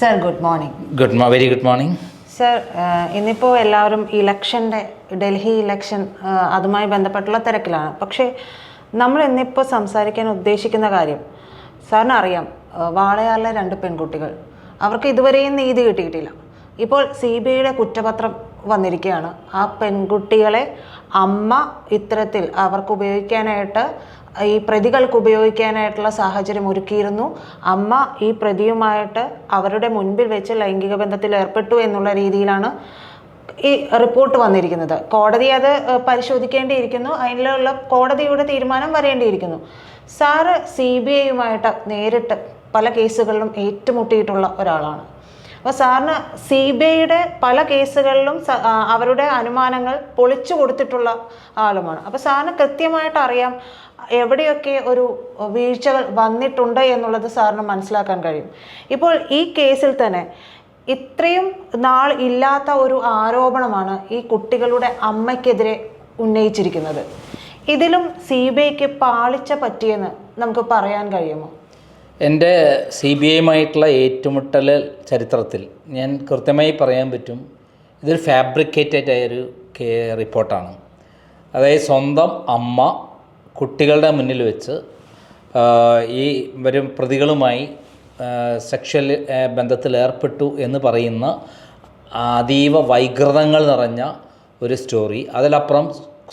Sir good morning. Very good morning sir. ഇന്നിപ്പോൾ എല്ലാവരും Delhi election അതുമായി ബന്ധപ്പെട്ടുള്ള തിരക്കിലാണ്. പക്ഷേ നമ്മൾ ഇന്നിപ്പോൾ സംസാരിക്കാൻ ഉദ്ദേശിക്കുന്ന കാര്യം, സാറിന് അറിയാം, വാളയാറിലെ 2 പെൺകുട്ടികൾ, അവർക്ക് ഇതുവരെയും നീതി കിട്ടിയിട്ടില്ല. ഇപ്പോൾ CBIയുടെ കുറ്റപത്രം വന്നിരിക്കുകയാണ്. ആ പെൺകുട്ടികളെ അമ്മ ഇത്തരത്തിൽ അവർക്ക് ഉപയോഗിക്കാനായിട്ട്, ഈ പ്രതികൾക്ക് ഉപയോഗിക്കാനായിട്ടുള്ള സാഹചര്യം ഒരുക്കിയിരുന്നു. അമ്മ ഈ പ്രതിയുമായിട്ട് അവരുടെ മുൻപിൽ വെച്ച് ലൈംഗിക ബന്ധത്തിൽ ഏർപ്പെട്ടു എന്നുള്ള രീതിയിലാണ് ഈ റിപ്പോർട്ട് വന്നിരിക്കുന്നത്. കോടതി അത് പരിശോധിക്കേണ്ടിയിരിക്കുന്നു. അതിലുള്ള കോടതിയുടെ തീരുമാനം വരേണ്ടിയിരിക്കുന്നു. സാറ് CBIയുമായിട്ട് നേരിട്ട് പല കേസുകളിലും ഏറ്റുമുട്ടിയിട്ടുള്ള ഒരാളാണ്. അപ്പോൾ സാറിന് CBIയുടെ പല കേസുകളിലും അവരുടെ അനുമാനങ്ങൾ പൊളിച്ചു കൊടുത്തിട്ടുള്ള ആളുമാണ്. അപ്പോൾ സാറിന് കൃത്യമായിട്ട് അറിയാം എവിടെയൊക്കെ ഒരു വീഴ്ചകൾ വന്നിട്ടുണ്ട് എന്നുള്ളത് സാറിന് മനസ്സിലാക്കാൻ കഴിയും. ഇപ്പോൾ ഈ കേസിൽ തന്നെ ഇത്രയും നാൾ ഇല്ലാത്ത ഒരു ആരോപണമാണ് ഈ കുട്ടികളുടെ അമ്മയ്ക്കെതിരെ ഉന്നയിച്ചിരിക്കുന്നത്. ഇതിലും CBIക്ക് പാളിച്ച പറ്റിയെന്ന് നമുക്ക് പറയാൻ കഴിയുമോ? എൻ്റെ CBIയുമായിട്ടുള്ള ഏറ്റുമുട്ടൽ ചരിത്രത്തിൽ ഞാൻ കൃത്യമായി പറയാൻ പറ്റും, ഇതൊരു ഫാബ്രിക്കേറ്റഡ് ആയൊരു റിപ്പോർട്ടാണ്. അതായത് സ്വന്തം അമ്മ കുട്ടികളുടെ മുന്നിൽ വെച്ച് ഈ വരും പ്രതികളുമായി സെക്ഷൽ ബന്ധത്തിൽ ഏർപ്പെട്ടു എന്ന് പറയുന്ന അതീവ വൈകൃതങ്ങൾ നിറഞ്ഞ ഒരു സ്റ്റോറി. അതിലപ്പുറം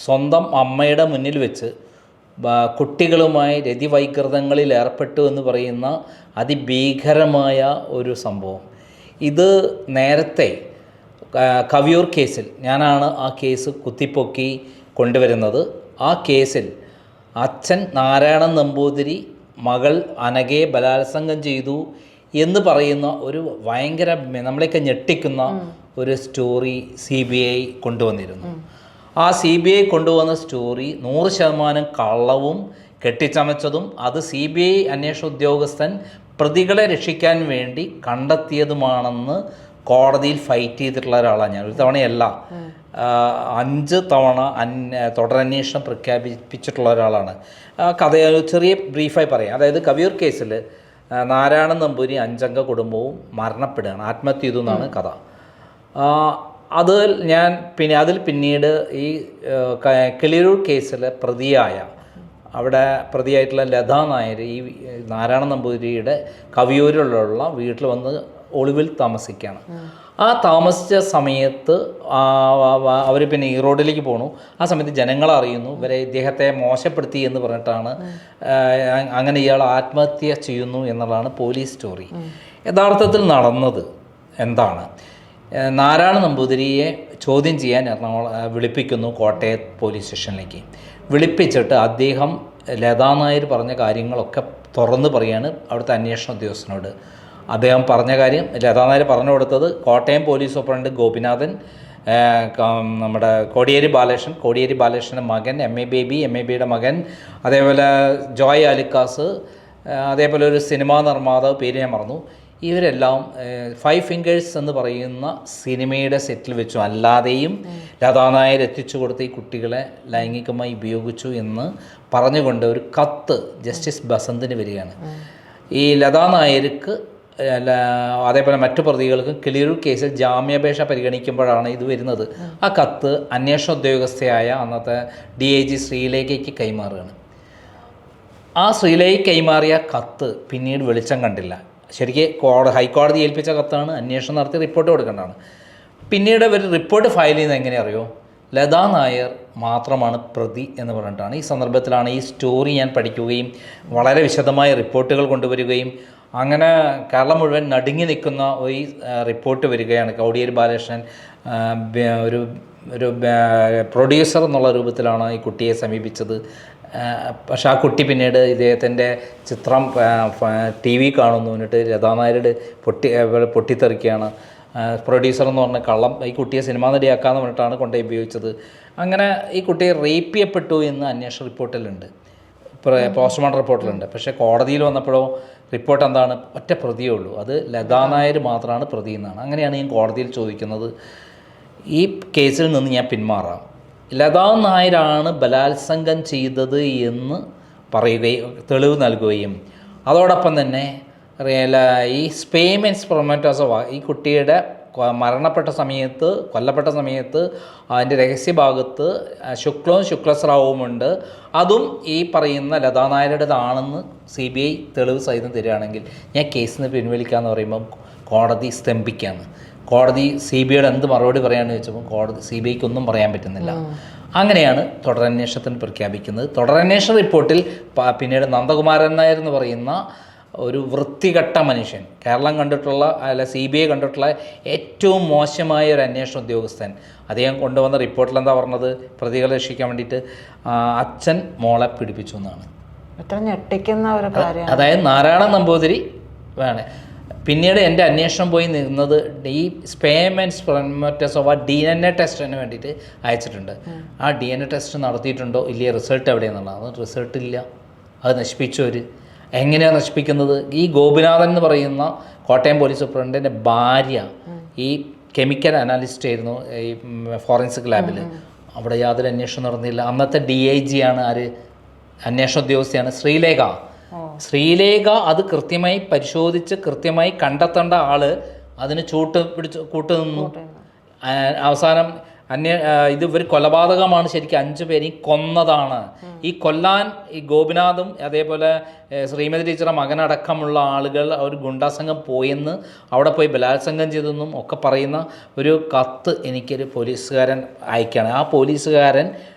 സ്വന്തം അമ്മയുടെ മുന്നിൽ വെച്ച് കുട്ടികളുമായി രതിവൈകൃതങ്ങളിൽ ഏർപ്പെട്ടു എന്ന് പറയുന്ന അതിഭീകരമായ ഒരു സംഭവം. ഇത് നേരത്തെ കവിയൂർ കേസിൽ ഞാനാണ് ആ കേസ് കുത്തിപ്പൊക്കി കൊണ്ടുവരുന്നത്. ആ കേസിൽ അച്ഛൻ നാരായണൻ നമ്പൂതിരി മകൾ അനഘയെ ബലാത്സംഗം ചെയ്തു എന്ന് പറയുന്ന ഒരു ഭയങ്കര നമ്മളെയൊക്കെ ഞെട്ടിക്കുന്ന ഒരു സ്റ്റോറി CBI കൊണ്ടുവന്നിരുന്നു. ആ CBI കൊണ്ടുവന്ന സ്റ്റോറി 100% കള്ളവും കെട്ടിച്ചമച്ചതും, അത് CBI അന്വേഷണ ഉദ്യോഗസ്ഥൻ പ്രതികളെ രക്ഷിക്കാൻ വേണ്ടി കണ്ടെത്തിയതുമാണെന്ന് കോടതിയിൽ ഫൈറ്റ് ചെയ്തിട്ടുള്ള ഒരാളാണ് ഞാൻ. ഒരു തവണയല്ല, 5 തവണ തുടരന്വേഷണം പ്രഖ്യാപിച്ചിട്ടുള്ള ഒരാളാണ്. കഥ ചെറിയ ബ്രീഫായി പറയാം. അതായത് കവിയൂർ കേസിൽ നാരായണൻ നമ്പൂരി 5 അംഗ കുടുംബവും മരണപ്പെടുകയാണ്, ആത്മഹത്യ ചെയ്തു എന്നാണ് കഥ. അതിൽ പിന്നീട് ഈ കിളിരൂർ കേസിൽ അവിടെ പ്രതിയായിട്ടുള്ള ലതാ നായർ ഈ നാരായണൻ നമ്പൂതിരിയുടെ കവിയൂരിലുള്ള വീട്ടിൽ വന്ന് ഒളിവിൽ താമസിക്കുകയാണ്. ആ താമസിച്ച സമയത്ത് അവർ പിന്നെ ഈറോഡിലേക്ക് പോണു. ആ സമയത്ത് ജനങ്ങൾ അറിയുന്നു ഇദ്ദേഹത്തെ മോശപ്പെടുത്തി എന്ന് പറഞ്ഞിട്ടാണ്, അങ്ങനെ ഇയാൾ ആത്മഹത്യ ചെയ്യുന്നു എന്നുള്ളതാണ് പോലീസ് സ്റ്റോറി. യഥാർത്ഥത്തിൽ നടന്നത് എന്താണ്? നാരായണ നമ്പൂതിരിയെ ചോദ്യം ചെയ്യാൻ വിളിപ്പിക്കുന്നു കോട്ടയം പോലീസ് സ്റ്റേഷനിലേക്ക്. വിളിപ്പിച്ചിട്ട് അദ്ദേഹം ലതാ നായർ പറഞ്ഞ കാര്യങ്ങളൊക്കെ തുറന്ന് പറയാണ് അവിടുത്തെ അന്വേഷണ ഉദ്യോഗസ്ഥനോട്. അദ്ദേഹം പറഞ്ഞ കാര്യം ലതാ നായർ പറഞ്ഞു കൊടുത്തത് കോട്ടയം പോലീസ് സൂപ്രണ്ട് ഗോപിനാഥൻ, നമ്മുടെ കോടിയേരി ബാലകൃഷ്ണൻ്റെ മകൻ MA ബേബി, MA ബേബിയുടെ മകൻ, അതേപോലെ ജോയ് അലിക്കാസ്, അതേപോലെ ഒരു സിനിമാ നിർമ്മാതാവ്, പേര് ഞാൻ മറന്നു, ഇവരെല്ലാം 5 ഫിംഗേഴ്സ് എന്ന് പറയുന്ന സിനിമയുടെ സെറ്റിൽ വെച്ചു അല്ലാതെയും ലതാ നായർ എത്തിച്ചു കൊടുത്ത ഈ കുട്ടികളെ ലൈംഗികമായി ഉപയോഗിച്ചു എന്ന് പറഞ്ഞുകൊണ്ട് ഒരു കത്ത് ജസ്റ്റിസ് ബസന്തിന് വരികയാണ്. ഈ ലതാ നായർക്ക് അതേപോലെ മറ്റു പ്രതികൾക്കും കിളിരൂർ കേസിൽ ജാമ്യാപേക്ഷ പരിഗണിക്കുമ്പോഴാണ് ഇത് വരുന്നത്. ആ കത്ത് അന്വേഷണ ഉദ്യോഗസ്ഥയായ അന്നത്തെ DIG ശ്രീലേഖയ്ക്ക് കൈമാറുകയാണ്. ആ ശ്രീലേഖ കൈമാറിയ കത്ത് പിന്നീട് വെളിച്ചം കണ്ടില്ല. ശരിക്കും ഹൈക്കോടതി ഏൽപ്പിച്ച കത്താണ്, അന്വേഷണം നടത്തി റിപ്പോർട്ട് കൊടുക്കേണ്ടതാണ്. പിന്നീട് അവർ റിപ്പോർട്ട് ഫയൽ ചെയ്യുന്നത് എങ്ങനെ അറിയോ? ലതാ നായർ മാത്രമാണ് പ്രതി എന്ന് പറഞ്ഞിട്ടാണ്. ഈ സന്ദർഭത്തിലാണ് ഈ സ്റ്റോറി ഞാൻ പഠിക്കുകയും വളരെ വിശദമായ റിപ്പോർട്ടുകൾ കൊണ്ടുവരികയും അങ്ങനെ കേരളം മുഴുവൻ നടുങ്ങി നിൽക്കുന്ന ഈ റിപ്പോർട്ട് വരികയാണ്. കോടിയേരി ബാലകൃഷ്ണൻ ഒരു പ്രൊഡ്യൂസർ എന്നുള്ള രൂപത്തിലാണ് ഈ കുട്ടിയെ സമീപിച്ചത്. പക്ഷെ ആ കുട്ടി പിന്നീട് ഇദ്ദേഹത്തിൻ്റെ ചിത്രം TV കാണുന്നു, എന്നിട്ട് ലതാ നായരുടെ പൊട്ടിത്തെറിക്കുകയാണ്. പ്രൊഡ്യൂസർ എന്ന് പറഞ്ഞ കള്ളം ഈ കുട്ടിയെ സിനിമാ നടിയാക്കാമെന്ന് പറഞ്ഞിട്ടാണ് കൊണ്ടുപോയി ഉപയോഗിച്ചത്. അങ്ങനെ ഈ കുട്ടിയെ റേപ്പ് ചെയ്യപ്പെട്ടു എന്ന് അന്വേഷണ റിപ്പോർട്ടിലുണ്ട്, പോസ്റ്റ്മോർട്ടം റിപ്പോർട്ടിലുണ്ട്. പക്ഷേ കോടതിയിൽ വന്നപ്പോഴോ റിപ്പോർട്ട് എന്താണ്? ഒറ്റ പ്രതിയേ ഉള്ളൂ, അത് ലതാ നായർ മാത്രമാണ് പ്രതി എന്നാണ്. അങ്ങനെയാണ് ഞാൻ കോടതിയിൽ ചോദിക്കുന്നത്. ഈ കേസിൽ നിന്ന് ഞാൻ പിന്മാറാം. ലതാ നായരാണ് ബലാത്സംഗം ചെയ്തത് എന്ന് പറയുകയും തെളിവ് നൽകുകയും അതോടൊപ്പം തന്നെ ഈ സ്പേമെൻസ് പ്രൊമറ്റോസോവ ഈ കുട്ടിയുടെ മരണപ്പെട്ട സമയത്ത് കൊല്ലപ്പെട്ട സമയത്ത് അതിൻ്റെ രഹസ്യഭാഗത്ത് ശുക്ലവും ശുക്ലസ്രാവവുമുണ്ട്. അതും ഈ പറയുന്ന ലതാ നായരുടേതാണെന്ന് CBI തെളിവ് സഹിതം തരികയാണെങ്കിൽ ഞാൻ കേസിന് പിൻവലിക്കാമെന്ന് പറയുമ്പം കോടതി സ്തംഭിക്കുകയാണ്. കോടതി CBIയുടെ എന്ത് മറുപടി പറയാമെന്ന് ചോദിച്ചപ്പോൾ കോടതി CBIക്ക് ഒന്നും പറയാൻ പറ്റുന്നില്ല. അങ്ങനെയാണ് തുടരന്വേഷണത്തിന് പ്രഖ്യാപിക്കുന്നത്. തുടരന്വേഷണ റിപ്പോർട്ടിൽ പിന്നീട് നന്ദകുമാരൻ നായർ എന്ന് പറയുന്ന ഒരു വൃത്തികെട്ട മനുഷ്യൻ, കേരളം കണ്ടിട്ടുള്ള അല്ല CBI കണ്ടിട്ടുള്ള ഏറ്റവും മോശമായ ഒരു അന്വേഷണ ഉദ്യോഗസ്ഥൻ, അദ്ദേഹം കൊണ്ടുവന്ന റിപ്പോർട്ടിൽ എന്താ പറഞ്ഞത്, പ്രതികളെ രക്ഷിക്കാൻ വേണ്ടിയിട്ട് അച്ഛൻ മോളെ പീഡിപ്പിച്ചു എന്നാണ്. എത്ര ഞെട്ടിക്കുന്ന ഒരു കാര്യം. അതായത് നാരായണൻ നമ്പൂതിരി വേണേ. പിന്നീട് എൻ്റെ അന്വേഷണം പോയി നിന്നത് ഈ സ്പേമെൻസ് പ്രൊമറ്റോസോവ DNA ടെസ്റ്റിന് വേണ്ടിയിട്ട് അയച്ചിട്ടുണ്ട്. ആ DNA ടെസ്റ്റ് നടത്തിയിട്ടുണ്ടോ ഇല്ലേ, റിസൾട്ട് എവിടെയെന്നുള്ളത്, അത് റിസൾട്ട് ഇല്ല. അത് നശിപ്പിച്ചവർ എങ്ങനെയാണ് നശിപ്പിക്കുന്നത്? ഈ ഗോപിനാഥൻ എന്ന് പറയുന്ന കോട്ടയം പോലീസ് സൂപ്രണ്ടിൻ്റെ ഭാര്യ ഈ കെമിക്കൽ അനാലിസ്റ്റ് ആയിരുന്നു ഈ ഫോറൻസിക് ലാബിൽ. അവിടെ യാതൊരു അന്വേഷണം നടന്നില്ല. അന്നത്തെ DIG ആണ് ആര്, അന്വേഷണ ഉദ്യോഗസ്ഥയാണ് ശ്രീലേഖ. അത് കൃത്യമായി പരിശോധിച്ച് കൃത്യമായി കണ്ടെത്തേണ്ട ആള് അതിന് കൂട്ടുനിന്നു. അവസാനം ഇത് ഇവർ കൊലപാതകമാണ്, ശരിക്കും 5 പേരെയും കൊന്നതാണ്. ഈ കൊല്ലാൻ ഈ ഗോപിനാഥും അതേപോലെ ശ്രീമതി ടീച്ചറുടെ മകനടക്കമുള്ള ആളുകൾ ഒരു ഗുണ്ടാസംഘം പോയെന്ന് അവിടെ പോയി ബലാത്സംഗം ചെയ്തെന്നും ഒക്കെ പറയുന്ന ഒരു കത്ത് എനിക്കൊരു പോലീസുകാരൻ അയക്കുകയാണ്. ആ പോലീസുകാരൻ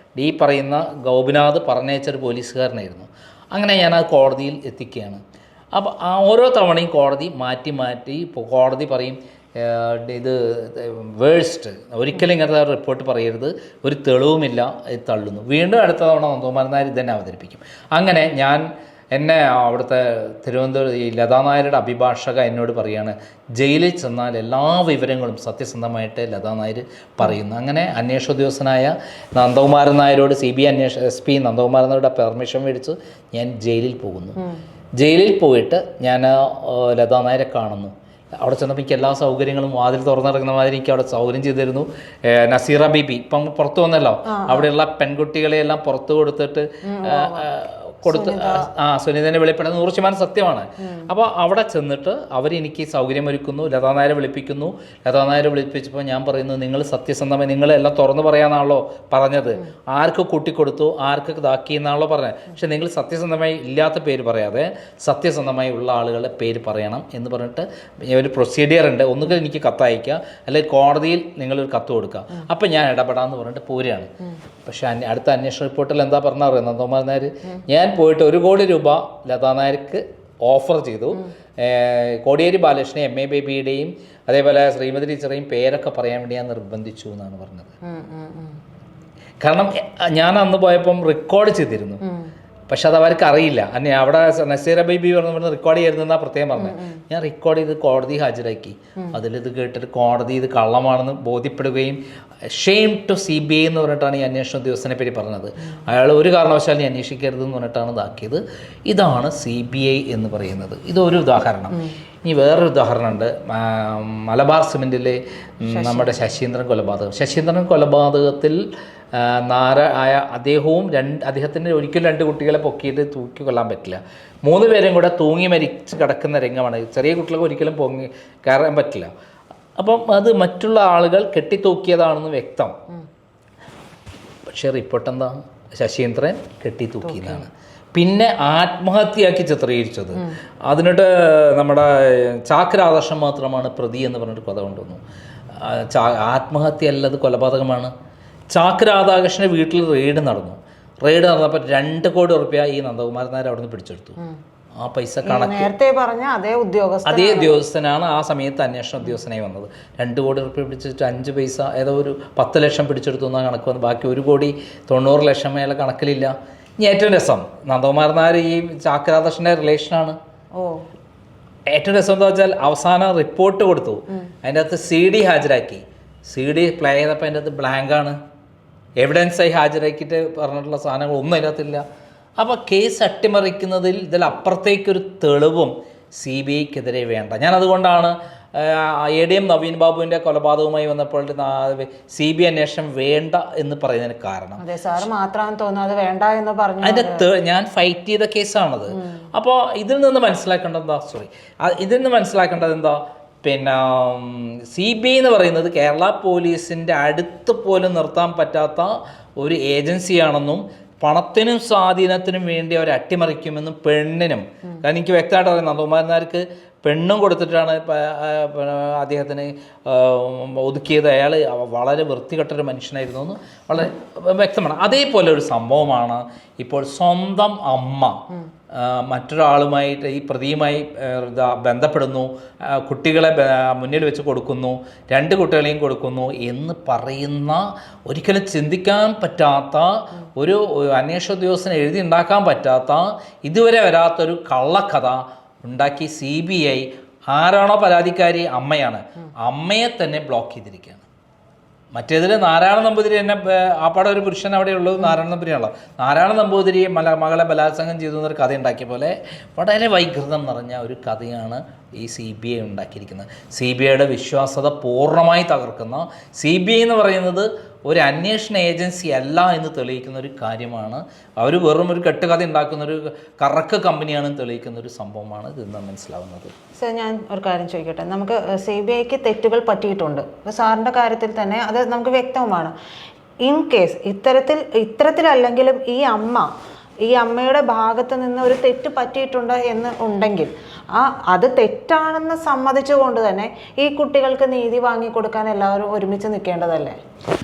ഈ പറയുന്ന ഗോപിനാഥ് പറഞ്ഞയച്ചൊരു പോലീസുകാരനായിരുന്നു. അങ്ങനെ ഞാനത് കോടതിയിൽ എത്തിക്കുകയാണ്. അപ്പോൾ ആ ഓരോ തവണയും കോടതി മാറ്റി കോടതി പറയും ഇത് വേഴ്സ്റ്റ്, ഒരിക്കലും ഇങ്ങനത്തെ റിപ്പോർട്ട് പറയരുത്, ഒരു തെളിവുമില്ല, ഇത് തള്ളുന്നു. വീണ്ടും അടുത്ത തവണ നന്ദകുമാരൻ നായർ ഇതന്നെ അവതരിപ്പിക്കും. അങ്ങനെ എന്നെ അവിടുത്തെ തിരുവനന്തപുരം ഈ ലതാ നായരുടെ അഭിഭാഷക എന്നോട് പറയുകയാണ്, ജയിലിൽ ചെന്നാൽ എല്ലാ വിവരങ്ങളും സത്യസന്ധമായിട്ട് ലതാ നായർ പറയുന്നു. അങ്ങനെ അന്വേഷണ ഉദ്യോഗസ്ഥനായ നന്ദകുമാരൻ നായരോട് CBI SP നന്ദകുമാരൻ നായരുടെ പെർമിഷൻ മേടിച്ച് ഞാൻ ജയിലിൽ പോകുന്നു. ജയിലിൽ പോയിട്ട് ഞാൻ ലതാ നായരെ കാണുന്നു. അവിടെ ചെന്നപ്പോൾ എനിക്ക് എല്ലാ സൗകര്യങ്ങളും വാതിൽ തുറന്നിറങ്ങുന്ന മാതിരി എനിക്ക് അവിടെ സൗകര്യം ചെയ്തു തരുന്നു. നസീറ ബീബി ഇപ്പം പുറത്തു വന്നല്ലോ, അവിടെയുള്ള പെൺകുട്ടികളെയെല്ലാം പുറത്തു കൊടുത്തിട്ട് സുനിതനെ വെളിപ്പെടുന്നത് 100% സത്യമാണ്. അപ്പോൾ അവിടെ ചെന്നിട്ട് അവരെനിക്ക് സൗകര്യമൊരുക്കുന്നു. ലതാ നായരെ വിളിപ്പിക്കുന്നു. ലതാ നായരെ വിളിപ്പിച്ചപ്പോൾ ഞാൻ പറയുന്നു, നിങ്ങൾ സത്യസന്ധമായി നിങ്ങളെല്ലാം തുറന്നു പറയാമെന്നാണല്ലോ പറഞ്ഞത്, ആർക്ക് കൂട്ടിക്കൊടുത്തു ആർക്ക് ഇതാക്കി എന്നാണല്ലോ പറഞ്ഞത്, പക്ഷെ നിങ്ങൾ സത്യസന്ധമായി ഇല്ലാത്ത പേര് പറയാതെ സത്യസന്ധമായി ഉള്ള ആളുകളുടെ പേര് പറയണം എന്ന് പറഞ്ഞിട്ട് ഒരു പ്രൊസീഡിയർ ഉണ്ട്. ഒന്നുകിൽ എനിക്ക് കത്തയക്കുക, അല്ലെങ്കിൽ കോടതിയിൽ നിങ്ങളൊരു കത്ത് കൊടുക്കുക, അപ്പം ഞാൻ ഇടപെടാമെന്ന് പറഞ്ഞിട്ട് പോരുകയാണ്. പക്ഷേ അടുത്ത അന്വേഷണ റിപ്പോർട്ടിൽ എന്താ പറഞ്ഞാൽ നന്ദകുമാരൻ നായർ, ഞാൻ പോയിട്ട് 1 കോടി രൂപ ലതാ നായർക്ക് ഓഫർ ചെയ്തു. കോടിയേരി ബാലകൃഷ്ണൻ MA ബേബിയുടെയും അതേപോലെ ശ്രീമതി ടീച്ചറേയും പേരൊക്കെ പറയാൻ വേണ്ടി ഞാൻ നിർബന്ധിച്ചു എന്നാണ് പറഞ്ഞത്. കാരണം ഞാൻ അന്ന് പോയപ്പം റെക്കോർഡ് ചെയ്തിരുന്നു, പക്ഷെ അത് അവർക്ക് അറിയില്ല. അവിടെ നസീറ ബേബി പറഞ്ഞ റെക്കോർഡ് ചെയ്തിരുന്നാ പ്രത്യേകം പറഞ്ഞത്. ഞാൻ റെക്കോർഡ് ചെയ്ത് കോടതി ഹാജരാക്കി. അതിലിത് കേട്ടിട്ട് കോടതി ഇത് കള്ളമാണെന്ന് ബോധ്യപ്പെടുകയും ഷെയിം ടു CBI എന്ന് പറഞ്ഞിട്ടാണ് ഈ അന്വേഷണ ഉദ്യോഗസ്ഥനെ പറ്റി പറഞ്ഞത്. അയാൾ ഒരു കാരണവശാലും അന്വേഷിക്കരുതെന്ന് പറഞ്ഞിട്ടാണ് ഇതാക്കിയത്. ഇതാണ് CBI എന്ന് പറയുന്നത്. ഇതൊരു ഉദാഹരണം. ഇനി വേറൊരു ഉദാഹരണമുണ്ട്. മലബാർ സിമെൻറ്റിലെ നമ്മുടെ ശശീന്ദ്രൻ കൊലപാതകത്തിൽ അദ്ദേഹവും അദ്ദേഹത്തിന് ഒരിക്കലും 2 കുട്ടികളെ പൊക്കിയിട്ട് തൂക്കി കൊല്ലാൻ പറ്റില്ല. 3 പേരും കൂടെ തൂങ്ങി മരിച്ച് കിടക്കുന്ന രംഗമാണ്. ചെറിയ കുട്ടികൾക്ക് ഒരിക്കലും കയറാൻ പറ്റില്ല. അപ്പം അത് മറ്റുള്ള ആളുകൾ കെട്ടിത്തൂക്കിയതാണെന്ന് വ്യക്തം. പക്ഷേ റിപ്പോർട്ട് എന്താ, ശശീന്ദ്രൻ കെട്ടിത്തൂക്കിയതാണ്. പിന്നെ ആത്മഹത്യയാക്കി ചിത്രീകരിച്ചത്. അതിനിട്ട് നമ്മുടെ ചാക്രാദർശം മാത്രമാണ് പ്രതി എന്ന് പറഞ്ഞിട്ട് കഥ കൊണ്ടുവന്നു. ആത്മഹത്യ അല്ലത് കൊലപാതകമാണ്. ചാക്രാധാകൃഷ്ണൻ്റെ വീട്ടിൽ റെയ്ഡ് നടന്നപ്പോൾ 2 കോടി രൂപ ഈ നന്ദകുമാരൻ നായർ അവിടെ നിന്ന് പിടിച്ചെടുത്തു. ആ പൈസ നേരത്തെ പറഞ്ഞ അതേ ഉദ്യോഗസ്ഥനാണ് ആ സമയത്ത് അന്വേഷണ ഉദ്യോഗസ്ഥനായി വന്നത്. 2 കോടി രൂപ പിടിച്ചിട്ട് 5 പൈസ ഏതോ ഒരു 10 ലക്ഷം പിടിച്ചെടുത്തു എന്നാണ് കണക്ക് വന്നത്. ബാക്കി 1 കോടി 90 ലക്ഷം മേലെ കണക്കിലില്ല. ഇനി ഏറ്റവും രസം, നന്ദകുമാരൻ നായർ ഈ ചാക്രാദർശൻ്റെ റിലേഷനാണ്. ഏറ്റവും രസം എന്താ വെച്ചാൽ അവസാനം റിപ്പോർട്ട് കൊടുത്തു, അതിൻ്റെ അകത്ത് CD ഹാജരാക്കി. CD പ്ലേ ചെയ്തപ്പോൾ അതിൻ്റെ അകത്ത് ബ്ലാങ്കാണ്. എവിഡൻസായി ഹാജരാക്കിയിട്ട് പറഞ്ഞിട്ടുള്ള സാധനങ്ങളൊന്നും അതിനകത്തില്ല. അപ്പോൾ കേസ് അട്ടിമറിക്കുന്നതിൽ ഇതിലപ്പുറത്തേക്കൊരു തെളിവും CBIക്കെതിരെ വേണ്ട. ഞാനതുകൊണ്ടാണ് ADM നവീൻ ബാബുവിൻ്റെ കൊലപാതകവുമായി വന്നപ്പോൾ CBI അന്വേഷണം വേണ്ട എന്ന് പറയുന്നതിന് കാരണം അതെ സാർ മാത്രമാണ് തോന്നുന്നു അത് വേണ്ട എന്ന് പറഞ്ഞു. അതിൻ്റെ ഞാൻ ഫൈറ്റ് ചെയ്ത കേസാണത്. അപ്പോൾ ഇതിൽ നിന്ന് മനസ്സിലാക്കേണ്ടത് എന്താ പിന്നെ CBI എന്ന് പറയുന്നത് കേരള പോലീസിൻ്റെ അടുത്ത് പോലും നിർത്താൻ പറ്റാത്ത ഒരു ഏജൻസിയാണെന്നും പണത്തിനും സ്വാധീനത്തിനും വേണ്ടി അവർ അട്ടിമറിക്കുമെന്നും പെണ്ണിനും, കാരണം എനിക്ക് വ്യക്തമായിട്ട് അറിയാം നന്ദകുമാരനാർക്ക് പെണ്ണും കൊടുത്തിട്ടാണ് അദ്ദേഹത്തിന് ഒതുക്കിയത്. അയാൾ വളരെ വൃത്തികെട്ടൊരു മനുഷ്യനായിരുന്നു എന്ന് വളരെ വ്യക്തമാണ്. അതേപോലെ ഒരു സംഭവമാണ് ഇപ്പോൾ സ്വന്തം അമ്മ മറ്റൊരാളുമായിട്ട് ഈ പ്രതിയുമായി ബന്ധപ്പെടുന്നു, കുട്ടികളെ മുന്നിൽ വെച്ച് കൊടുക്കുന്നു, 2 കുട്ടികളെയും കൊടുക്കുന്നു എന്ന് പറയുന്ന ഒരിക്കലും ചിന്തിക്കാൻ പറ്റാത്ത ഒരു അന്വേഷണ ഉദ്യോഗസ്ഥന് എഴുതി ഉണ്ടാക്കാൻ പറ്റാത്ത ഇതുവരെ വരാത്തൊരു കള്ളക്കഥ ഉണ്ടാക്കി CBI ആരാണോ പരാതിക്കാരി അമ്മയാണ്, അമ്മയെ തന്നെ ബ്ലോക്ക് ചെയ്തിരിക്കുകയാണ്. മറ്റേതിൽ നാരായണ നമ്പൂതിരി എന്നെ ആപ്പാടെ ഒരു പുരുഷൻ അവിടെ ഉള്ളത് നാരായണ നമ്പൂതിരിയാണല്ലോ. നാരായണ നമ്പൂതിരി മകളെ ബലാത്സംഗം ചെയ്തു എന്നൊരു കഥ ഉണ്ടാക്കിയ പോലെ വളരെ വൈകൃതം നിറഞ്ഞ ഒരു കഥയാണ് ഈ CBI ഉണ്ടാക്കിയിരിക്കുന്നത്. CBIയുടെ വിശ്വാസ്യത പൂർണ്ണമായി തകർക്കുന്ന, CBI എന്ന് പറയുന്നത് ഒരു അന്വേഷണ ഏജൻസി അല്ല എന്ന് തെളിയിക്കുന്ന ഒരു കാര്യമാണ്. അവർ വെറും ഒരു കെട്ടുകഥ ഉണ്ടാക്കുന്ന ഒരു കറക്ക് കമ്പനിയാണെന്ന് തെളിയിക്കുന്ന ഒരു സംഭവമാണ് ഇതിന്ന് മനസ്സിലാവുന്നത്. സർ ഞാൻ ഒരു കാര്യം ചോദിക്കട്ടെ, നമുക്ക് CBIക്ക് തെറ്റുകൾ പറ്റിയിട്ടുണ്ട്. ഇപ്പോൾ സാറിൻ്റെ കാര്യത്തിൽ തന്നെ അത് നമുക്ക് വ്യക്തവുമാണ്. ഇൻ കേസ് ഇത്തരത്തിലല്ലെങ്കിലും ഈ അമ്മയുടെ ഭാഗത്ത് നിന്ന് ഒരു തെറ്റ് പറ്റിയിട്ടുണ്ട് എന്ന് ഉണ്ടെങ്കിൽ അത് തെറ്റാണെന്ന് സമ്മതിച്ചുകൊണ്ട് തന്നെ ഈ കുട്ടികൾക്ക് നീതി വാങ്ങിക്കൊടുക്കാൻ എല്ലാവരും ഒരുമിച്ച് നിൽക്കേണ്ടതല്ലേ?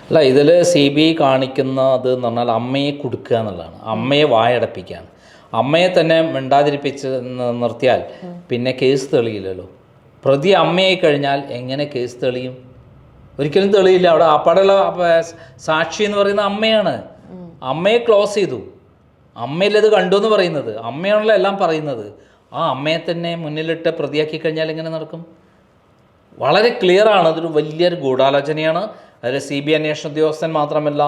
അല്ല, ഇതിൽ CBI കാണിക്കുന്നത് എന്ന് പറഞ്ഞാൽ അമ്മയെ കൊടുക്കുക എന്നുള്ളതാണ്, അമ്മയെ വായടപ്പിക്കുകയാണ്. അമ്മയെ തന്നെ മിണ്ടാതിരിപ്പിച്ച് നിർത്തിയാൽ പിന്നെ കേസ് തെളിയില്ലല്ലോ. പ്രതി അമ്മയായി കഴിഞ്ഞാൽ എങ്ങനെ കേസ് തെളിയും? ഒരിക്കലും തെളിയില്ല. അവിടെ ആപ്പാടുള്ള സാക്ഷി എന്ന് പറയുന്ന അമ്മയാണ്. അമ്മയെ ക്ലോസ് ചെയ്തു, അമ്മയിലത് കണ്ടു എന്ന് പറയുന്നത് അമ്മയാണല്ലോ എല്ലാം പറയുന്നത്. ആ അമ്മയെ തന്നെ മുന്നിലിട്ട് പ്രതിയാക്കി കഴിഞ്ഞാൽ എങ്ങനെ നടക്കും? വളരെ ക്ലിയറാണ്, അതൊരു വലിയൊരു ഗൂഢാലോചനയാണ്. അതിൽ CBI അന്വേഷണ ഉദ്യോഗസ്ഥൻ മാത്രമല്ല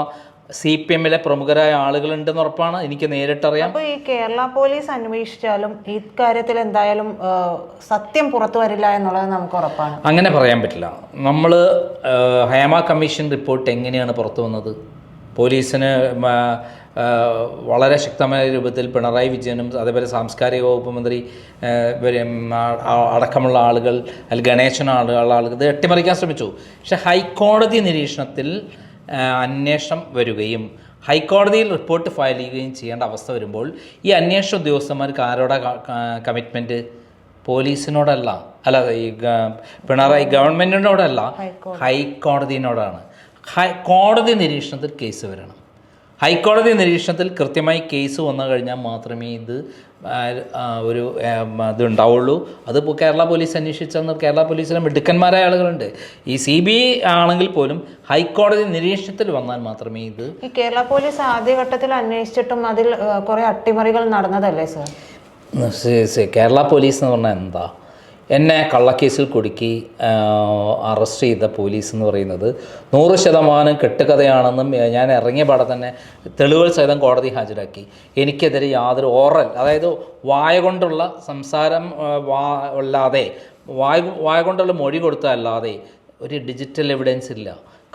CPM-ലെ പ്രമുഖരായ ആളുകളുണ്ടെന്ന് ഉറപ്പാണ്, എനിക്ക് നേരിട്ടറിയാം. അപ്പോൾ ഈ കേരള പോലീസ് അന്വേഷിച്ചാലും ഈ കാര്യത്തിൽ എന്തായാലും സത്യം പുറത്തു വരില്ല എന്നുള്ളത് നമുക്ക് ഉറപ്പാണ്. അങ്ങനെ പറയാൻ പറ്റില്ല. നമ്മൾ ഹേമ കമ്മീഷൻ റിപ്പോർട്ട് എങ്ങനെയാണ് പുറത്തു വന്നത്? പോലീസിന് വളരെ ശക്തമായ രൂപത്തിൽ പിണറായി വിജയനും അതേപോലെ സാംസ്കാരിക വകുപ്പ് മന്ത്രി അടക്കമുള്ള ആളുകൾ അല്ലെങ്കിൽ ഗണേശൻ ആളുകൾ ഇത് അട്ടിമറിക്കാൻ ശ്രമിച്ചു. പക്ഷെ ഹൈക്കോടതി നിരീക്ഷണത്തിൽ അന്വേഷണം വരികയും ഹൈക്കോടതിയിൽ റിപ്പോർട്ട് ഫയൽ ചെയ്യുകയും ചെയ്യേണ്ട അവസ്ഥ വരുമ്പോൾ ഈ അന്വേഷണ ഉദ്യോഗസ്ഥന്മാർക്ക് ആരോടാ കമ്മിറ്റ്മെൻറ്റ്? പോലീസിനോടല്ല, ഈ പിണറായി ഗവൺമെൻറ്റിനോടല്ല, ഹൈക്കോടതിയിനോടാണ്. കോടതി നിരീക്ഷണത്തിൽ കേസ് വരണം. ഹൈക്കോടതി നിരീക്ഷണത്തിൽ കൃത്യമായി കേസ് വന്നു കഴിഞ്ഞാൽ മാത്രമേ ഇത് ഇതുണ്ടാവുള്ളൂ. അതിപ്പോൾ കേരള പോലീസ് അന്വേഷിച്ചെന്ന് കേരള പോലീസിലെ മിടുക്കന്മാരായ ആളുകളുണ്ട്. ഈ CBI ആണെങ്കിൽ പോലും ഹൈക്കോടതി നിരീക്ഷണത്തിൽ വന്നാൽ മാത്രമേ ഇത്. ഈ കേരള പോലീസ് ആദ്യഘട്ടത്തിൽ അന്വേഷിച്ചിട്ടും അതിൽ കുറേ അട്ടിമറികൾ നടന്നതല്ലേ സാർ? കേരള പോലീസ് എന്ന് പറഞ്ഞാൽ എന്താ? എന്നെ കള്ളക്കേസിൽ കുടുക്കി അറസ്റ്റ് ചെയ്ത പോലീസ് എന്ന് പറയുന്നത് 100% കെട്ടുകഥയാണെന്നും ഞാൻ ഇറങ്ങിയ പാടെ തന്നെ തെളിവുകൾ സഹിതം കോടതി ഹാജരാക്കി. എനിക്കെതിരെ യാതൊരു അതായത് വായ കൊണ്ടുള്ള സംസാരം അല്ലാതെ വായ കൊണ്ടുള്ള മൊഴി കൊടുത്തല്ലാതെ ഒരു ഡിജിറ്റൽ എവിഡൻസ് ഇല്ല.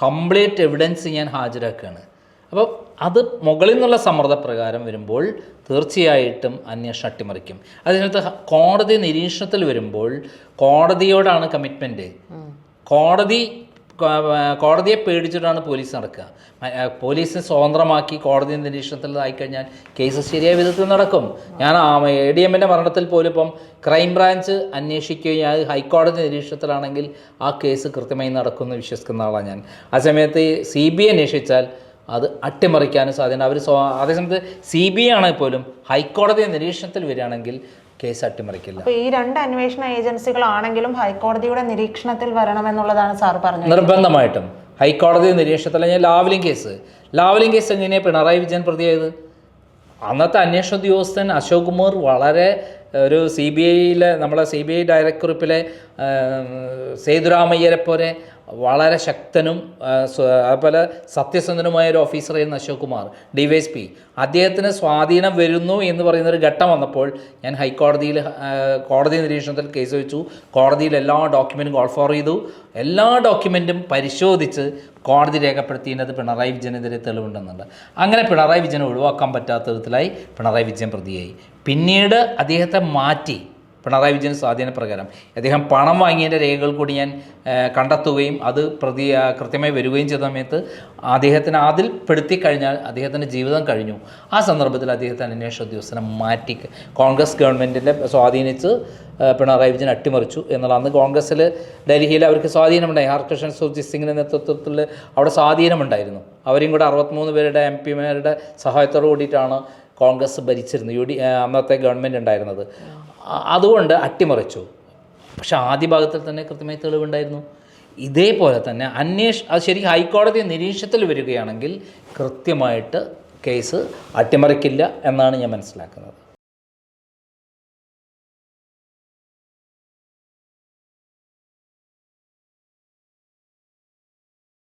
കംപ്ലീറ്റ് എവിഡൻസ് ഞാൻ ഹാജരാക്കുകയാണ്. അപ്പോൾ അത് മുകളിൽ നിന്നുള്ള സമ്മർദ്ദപ്രകാരം വരുമ്പോൾ തീർച്ചയായിട്ടും അന്വേഷണം അട്ടിമറിക്കും. അതിനകത്ത് കോടതി നിരീക്ഷണത്തിൽ വരുമ്പോൾ കോടതിയോടാണ് കമ്മിറ്റ്മെൻറ്റ്. കോടതിയെ പേടിച്ചിട്ടാണ് പോലീസ് നടക്കുക. പോലീസിനെ സ്വതന്ത്രമാക്കി കോടതി നിരീക്ഷണത്തിൽ ആയിക്കഴിഞ്ഞാൽ കേസ് ശരിയായ വിധത്തിൽ നടക്കും. ഞാൻ ADM-ൻ്റെ മരണത്തിൽ പോലും ഇപ്പം ക്രൈംബ്രാഞ്ച് അന്വേഷിക്കുകയും അത് ഹൈക്കോടതി നിരീക്ഷണത്തിലാണെങ്കിൽ ആ കേസ് കൃത്യമായി നടക്കുമെന്ന് വിശ്വസിക്കുന്ന ആളാണ് ഞാൻ. ആ സമയത്ത് CBI അന്വേഷിച്ചാൽ അത് അട്ടിമറിക്കാനും സാധ്യത. അതേസമയത്ത് CBI ആണെങ്കിൽ പോലും ഹൈക്കോടതി നിരീക്ഷണത്തിൽ വരികയാണെങ്കിൽ കേസ് അട്ടിമറിക്കില്ല. അപ്പോൾ ഈ 2 അന്വേഷണ ഏജൻസികളാണെങ്കിലും ഹൈക്കോടതിയുടെ നിരീക്ഷണത്തിൽ വരണമെന്നുള്ളതാണ് സാർ പറഞ്ഞത്. നിർബന്ധമായിട്ടും ഹൈക്കോടതി നിരീക്ഷണത്തിൽ. ഞാൻ ലാവ്ലിംഗ് കേസ് എങ്ങനെയാണ് പിണറായി വിജയൻ പ്രതിയായത്? അന്നത്തെ അന്വേഷണ ഉദ്യോഗസ്ഥൻ അശോക് കുമാർ വളരെ ഒരു CBI ഡയറക്ടർ കുറിപ്പിലെ സേതുരാമയ്യരെ പോലെ വളരെ ശക്തനും അതുപോലെ സത്യസന്ധനുമായ ഒരു ഓഫീസറായിരുന്നു അശോക് കുമാർ DYSP. അദ്ദേഹത്തിന് സ്വാധീനം വരുന്നു എന്ന് പറയുന്നൊരു ഘട്ടം വന്നപ്പോൾ ഞാൻ ഹൈക്കോടതിയിൽ കോടതി നിരീക്ഷണത്തിൽ കേസ് വെച്ചു. കോടതിയിൽ എല്ലാ ഡോക്യുമെൻറ്റും കോൾ ഫോർ ചെയ്തു. എല്ലാ ഡോക്യുമെൻറ്റും പരിശോധിച്ച് കോടതി രേഖപ്പെടുത്തിയത് പിണറായി വിജയനെതിരെ തെളിവുണ്ടെന്നുണ്ട്. അങ്ങനെ പിണറായി വിജയനെ ഒഴിവാക്കാൻ പറ്റാത്ത വിധത്തിലായി പിണറായി വിജയൻ പ്രതിയായി. പിന്നീട് അദ്ദേഹത്തെ മാറ്റി പിണറായി വിജയൻ സ്വാധീനപ്രകാരം അദ്ദേഹം പണം വാങ്ങിയതിൻ്റെ രേഖകൾ കൂടി ഞാൻ കണ്ടെത്തുകയും അത് കൃത്യമായി വരികയും ചെയ്ത സമയത്ത് അദ്ദേഹത്തിന് അതിൽ പെടുത്തി കഴിഞ്ഞാൽ അദ്ദേഹത്തിൻ്റെ ജീവിതം കഴിഞ്ഞു. ആ സന്ദർഭത്തിൽ അദ്ദേഹത്തെ അന്വേഷണ ഉദ്യോഗസ്ഥനെ മാറ്റി കോൺഗ്രസ് ഗവൺമെൻറ്റിൻ്റെ സ്വാധീനിച്ച് പിണറായി വിജയൻ അട്ടിമറിച്ചു എന്നുള്ള. അന്ന് കോൺഗ്രസ്സിൽ ഡൽഹിയിൽ അവർക്ക് സ്വാധീനമുണ്ടായി. ഹർകൃഷ്ണൻ സുർജിത് സിംഗിൻ്റെ നേതൃത്വത്തിൽ അവിടെ സ്വാധീനമുണ്ടായിരുന്നു. അവരെയും കൂടെ 63 പേരുടെ MP-മാരുടെ സഹായത്തോടു കൂടിയിട്ടാണ് കോൺഗ്രസ് ഭരിച്ചിരുന്നത്, അന്നത്തെ ഗവൺമെൻറ് ഉണ്ടായിരുന്നത്. അതുകൊണ്ട് അട്ടിമറിച്ചു. പക്ഷേ ആദ്യ ഭാഗത്തിൽ തന്നെ കൃത്യമായി തെളിവുണ്ടായിരുന്നു. ഇതേപോലെ തന്നെ അത് ശരിക്കും ഹൈക്കോടതി നിരീക്ഷണത്തിൽ വരികയാണെങ്കിൽ കൃത്യമായിട്ട് കേസ് അട്ടിമറിക്കില്ല എന്നാണ് ഞാൻ മനസ്സിലാക്കുന്നത്.